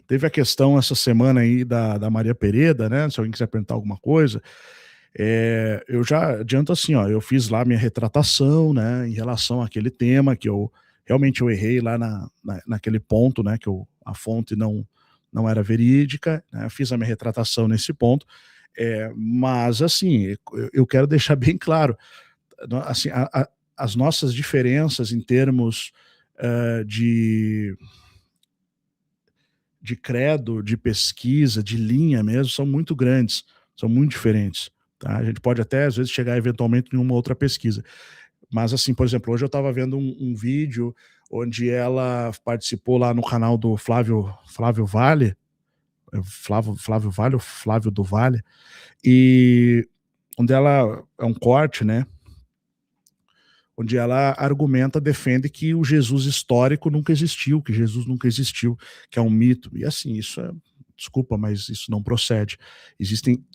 Teve a questão essa semana aí da Maria Pereda, né? Se alguém quiser perguntar alguma coisa, eu já adianto assim, ó, eu fiz lá minha retratação, né, em relação àquele tema que eu realmente eu errei lá naquele ponto, né, que a fonte não era verídica, né, fiz a minha retratação nesse ponto, mas assim, eu quero deixar bem claro, assim, as nossas diferenças em termos de credo, de pesquisa, de linha mesmo, são muito grandes, são muito diferentes. Tá? A gente pode até, às vezes, chegar eventualmente em uma outra pesquisa. Mas, assim, por exemplo, hoje eu estava vendo um vídeo onde ela participou lá no canal do Flávio Vale, Flávio Vale ou Flávio do Vale, e onde ela é um corte, né? Onde ela argumenta, defende que o Jesus histórico nunca existiu, que Jesus nunca existiu, que é um mito. E assim, isso desculpa, mas isso não procede. Existem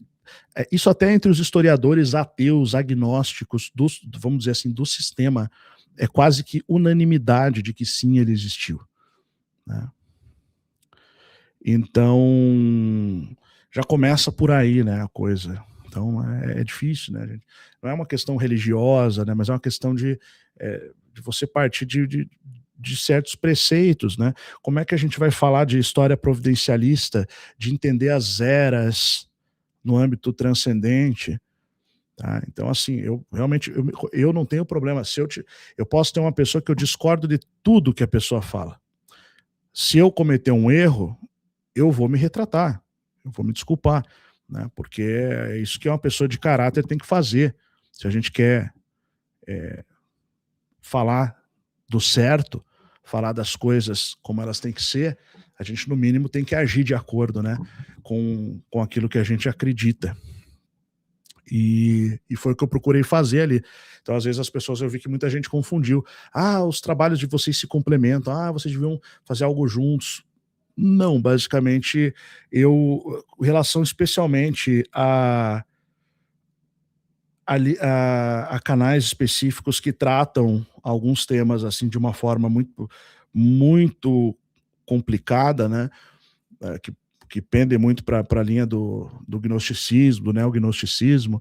isso até entre os historiadores ateus, agnósticos, vamos dizer assim, do sistema, é quase que unanimidade de que sim, ele existiu. Né? Então, já começa por aí, né, a coisa. Então, é difícil, né, gente? Não é uma questão religiosa, né, mas é uma questão de você partir de certos preceitos, né? Como é que a gente vai falar de história providencialista, de entender as eras no âmbito transcendente, tá? Então, assim, eu realmente eu não tenho problema. Eu posso ter uma pessoa que eu discordo de tudo que a pessoa fala. Se eu cometer um erro, eu vou me retratar, eu vou me desculpar, né? Porque é isso que uma pessoa de caráter tem que fazer. Se a gente quer falar do certo, falar das coisas como elas têm que ser, a gente, no mínimo, tem que agir de acordo, né, com aquilo que a gente acredita. E foi o que eu procurei fazer ali. Então, às vezes, as pessoas, eu vi que muita gente confundiu. Ah, os trabalhos de vocês se complementam. Ah, vocês deviam fazer algo juntos. Não, basicamente, em relação especialmente a canais específicos que tratam alguns temas assim de uma forma muito complicada, né? Que pendem muito para a linha do gnosticismo, do neognosticismo.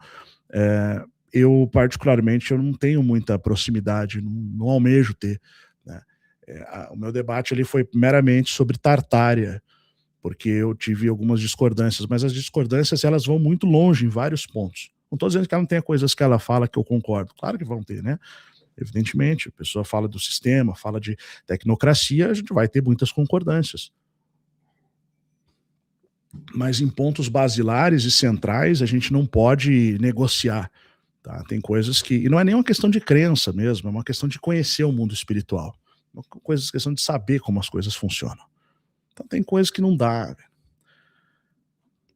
Eu, particularmente, eu não tenho muita proximidade, não almejo ter. Né? O meu debate ali foi meramente sobre Tartária, porque eu tive algumas discordâncias, mas as discordâncias elas vão muito longe em vários pontos. Não estou dizendo que ela não tenha coisas que ela fala que eu concordo, claro que vão ter, né? Evidentemente, a pessoa fala do sistema, fala de tecnocracia, a gente vai ter muitas concordâncias. Mas em pontos basilares e centrais, a gente não pode negociar. Tá? Tem coisas que. E não é nem uma questão de crença mesmo, é uma questão de conhecer o mundo espiritual. Uma questão de saber como as coisas funcionam. Então tem coisas que não dá.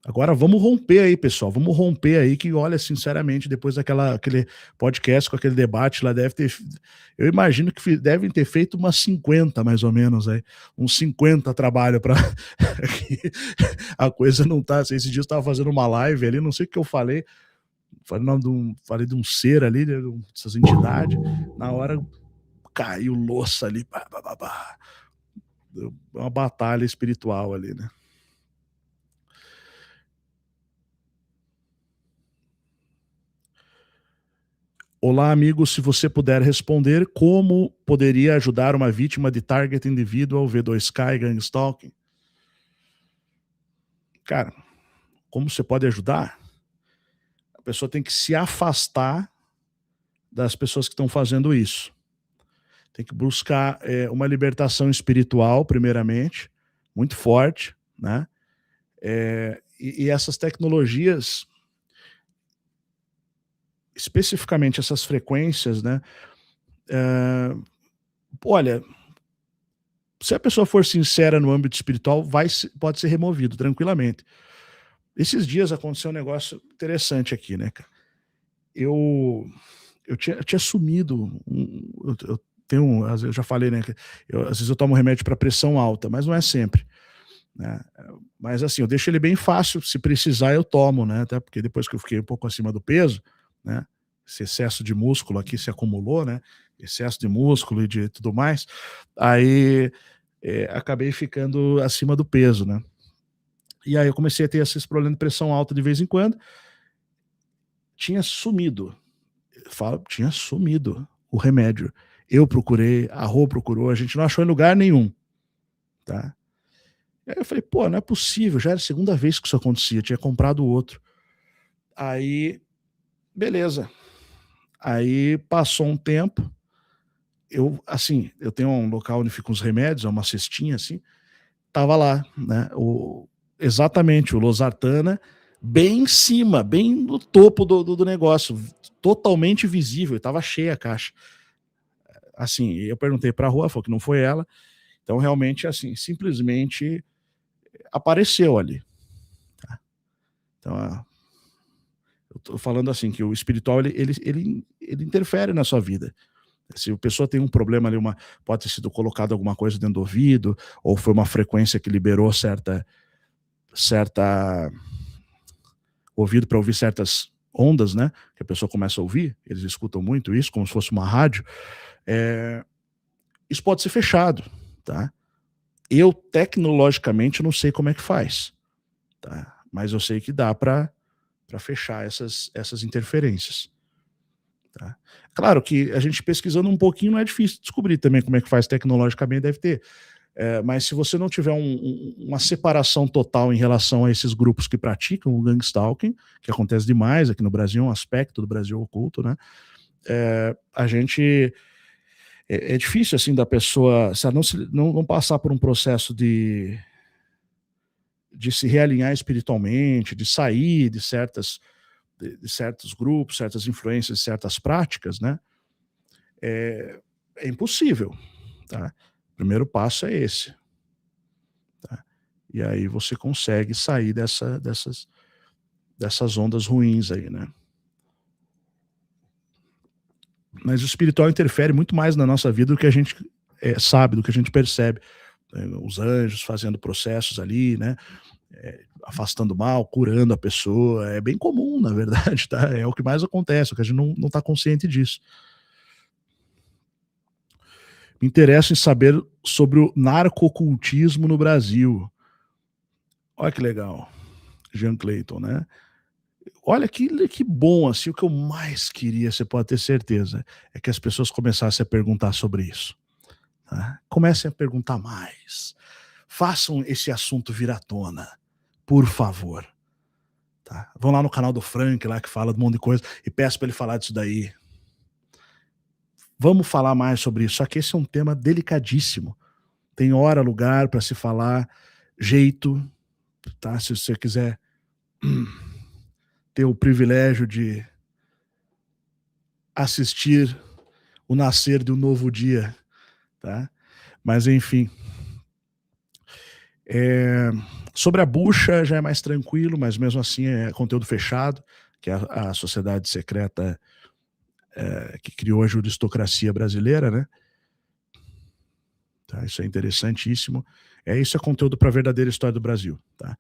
Agora vamos romper aí, pessoal. Vamos romper aí que, olha, sinceramente, depois aquele podcast com aquele debate lá, deve ter. Eu imagino que devem ter feito umas 50, mais ou menos, aí. Uns 50 trabalho para. A coisa não tá. Esses dias eu estava fazendo uma live ali, não sei o que eu falei. Falei de um ser ali, dessas entidades. Na hora caiu louça ali. Uma batalha espiritual ali, né? Olá, amigo, se você puder responder, como poderia ajudar uma vítima de Target Individual, V2K e Gang Stalking? Cara, como você pode ajudar? A pessoa tem que se afastar das pessoas que estão fazendo isso. Tem que buscar uma libertação espiritual, primeiramente, muito forte, né? E essas tecnologias, especificamente essas frequências, né? Olha, se a pessoa for sincera no âmbito espiritual, pode ser removido tranquilamente. Esses dias aconteceu um negócio interessante aqui, né, cara? Eu tinha sumido. Eu tenho, eu já falei, né? Às vezes eu tomo remédio para pressão alta, mas não é sempre. Né? Mas assim, eu deixo ele bem fácil. Se precisar, eu tomo, né? Até porque depois que eu fiquei um pouco acima do peso, né? Esse excesso de músculo aqui se acumulou, né? Excesso de músculo e de tudo mais. Aí acabei ficando acima do peso, né? E aí eu comecei a ter esses problemas de pressão alta de vez em quando. Tinha sumido. Tinha sumido o remédio. Eu procurei, a Rô procurou, a gente não achou em lugar nenhum, tá? E aí eu falei, pô, não é possível, já era a segunda vez que isso acontecia, eu tinha comprado outro. Aí, beleza. Aí passou um tempo, eu tenho um local onde ficam os remédios, é uma cestinha assim, tava lá, né, exatamente, o Losartana, bem em cima, bem no topo do negócio, totalmente visível, tava cheia a caixa. Assim, eu perguntei pra Rô, falou que não foi ela, então realmente, assim, simplesmente apareceu ali, tá? Então, eu tô falando assim, que o espiritual, ele interfere na sua vida. Se a pessoa tem um problema ali, pode ter sido colocado alguma coisa dentro do ouvido, ou foi uma frequência que liberou certa ouvido para ouvir certas ondas, né? Que a pessoa começa a ouvir, eles escutam muito isso, como se fosse uma rádio. Isso pode ser fechado, tá? Eu, tecnologicamente, não sei como é que faz, tá? Mas eu sei que dá para fechar essas interferências. Tá? Claro que a gente pesquisando um pouquinho não é difícil descobrir também como é que faz tecnologicamente, deve ter. Mas se você não tiver uma separação total em relação a esses grupos que praticam o gangstalking, que acontece demais aqui no Brasil, um aspecto do Brasil oculto, né? A gente é difícil assim da pessoa, se ela não passar por um processo de se realinhar espiritualmente, de sair de certos grupos, certas influências, certas práticas, né? É impossível, tá? O primeiro passo é esse, tá? E aí você consegue sair dessas ondas ruins aí, né? Mas o espiritual interfere muito mais na nossa vida do que a gente sabe, do que a gente percebe. Os anjos fazendo processos ali, né? Afastando mal, curando a pessoa. É bem comum, na verdade, tá? É o que mais acontece, o que a gente não está consciente disso. Me interesso em saber sobre o narcocultismo no Brasil. Olha que legal, Jean Clayton, né? Olha que bom, assim, o que eu mais queria, você pode ter certeza, é que as pessoas começassem a perguntar sobre isso. Tá? Comecem a perguntar mais. Façam esse assunto vir à tona, por favor. Tá? Vão lá no canal do Frank, lá que fala de um monte de coisa, e peço para ele falar disso daí. Vamos falar mais sobre isso, só que esse é um tema delicadíssimo. Tem hora, lugar para se falar, jeito, tá? Se você quiser ter o privilégio de assistir o nascer de um novo dia, tá? Mas enfim. Sobre a bucha já é mais tranquilo, mas mesmo assim é conteúdo fechado, que é a sociedade secreta que criou a juristocracia brasileira, né? Tá, isso é interessantíssimo. Isso é conteúdo para a verdadeira história do Brasil, tá?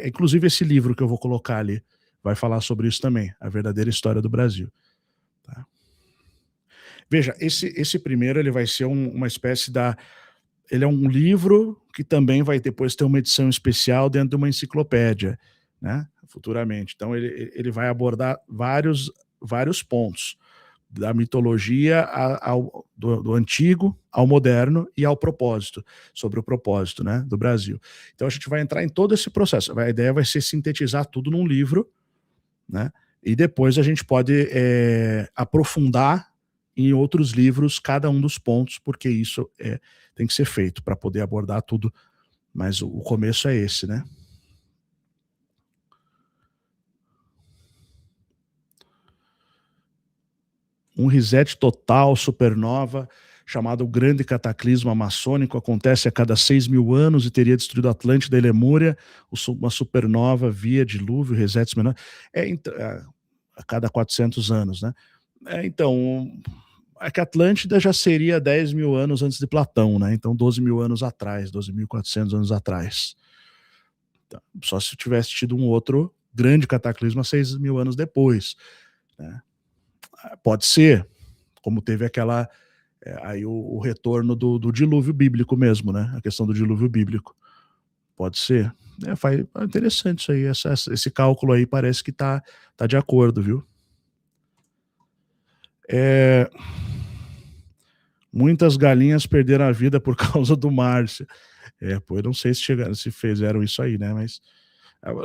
Inclusive esse livro que eu vou colocar ali vai falar sobre isso também, a verdadeira história do Brasil. Tá? Veja, esse primeiro ele vai ser uma espécie ele é um livro que também vai depois ter uma edição especial dentro de uma enciclopédia, né? Futuramente. Então ele vai abordar vários pontos da mitologia do antigo ao moderno e ao propósito, sobre o propósito, né, do Brasil. Então a gente vai entrar em todo esse processo. A ideia vai ser sintetizar tudo num livro, né? E depois a gente pode aprofundar em outros livros cada um dos pontos, porque isso tem que ser feito para poder abordar tudo. Mas o começo é esse, né? Um reset total, supernova, chamado Grande Cataclisma Maçônico, acontece a cada 6.000 anos e teria destruído Atlântida e Lemúria, uma supernova via dilúvio, resets menores, a cada 400 anos, né? Então, é que Atlântida já seria 10.000 anos antes de Platão, né? Então 12.000 anos atrás, 12.400 anos atrás. Então, só se tivesse tido um outro grande cataclisma 6.000 anos depois, né? Pode ser, como teve aquela aí o retorno do dilúvio bíblico mesmo, né? A questão do dilúvio bíblico. Pode ser. É interessante isso aí, esse cálculo aí parece que tá de acordo, viu? Muitas galinhas perderam a vida por causa do Márcio. Pô, eu não sei se fizeram isso aí, né? Mas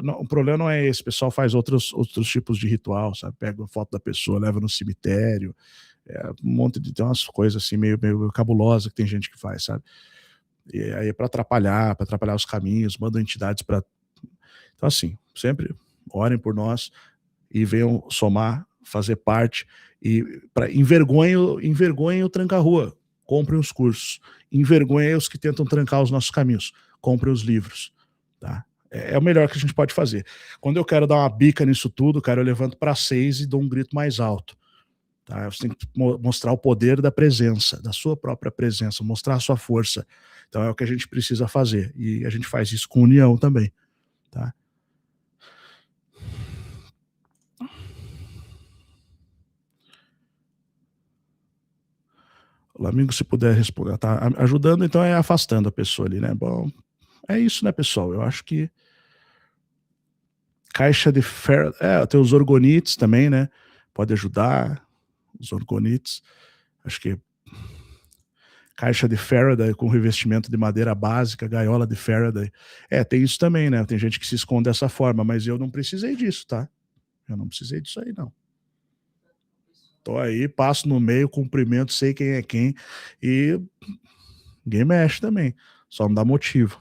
não, o problema não é esse. O pessoal faz outros tipos de ritual, sabe? Pega a foto da pessoa, leva no cemitério. Um monte de. Tem umas coisas assim meio cabulosas que tem gente que faz, sabe? E aí é para atrapalhar os caminhos, mandam entidades para. Então, assim, sempre orem por nós e venham somar, fazer parte. E envergonhem o tranca-rua, comprem os cursos. Envergonhem os que tentam trancar os nossos caminhos, comprem os livros. Tá? É o melhor que a gente pode fazer. Quando eu quero dar uma bica nisso tudo, cara, eu levanto para 6 e dou um grito mais alto. Tá? Você tem que mostrar o poder da presença, da sua própria presença, mostrar a sua força. Então é o que a gente precisa fazer. E a gente faz isso com união também. Tá? O amigo, se puder responder, tá ajudando, então é afastando a pessoa ali, né? Bom, é isso, né, pessoal? Eu acho que caixa de ferro. Tem os orgonites também, né? Pode ajudar. Os orgonites. Acho que caixa de Faraday com revestimento de madeira básica, gaiola de Faraday. Tem isso também, né? Tem gente que se esconde dessa forma, mas eu não precisei disso, tá? Eu não precisei disso aí, não. Tô aí, passo no meio, cumprimento, sei quem é quem, e ninguém mexe também. Só não dá motivo.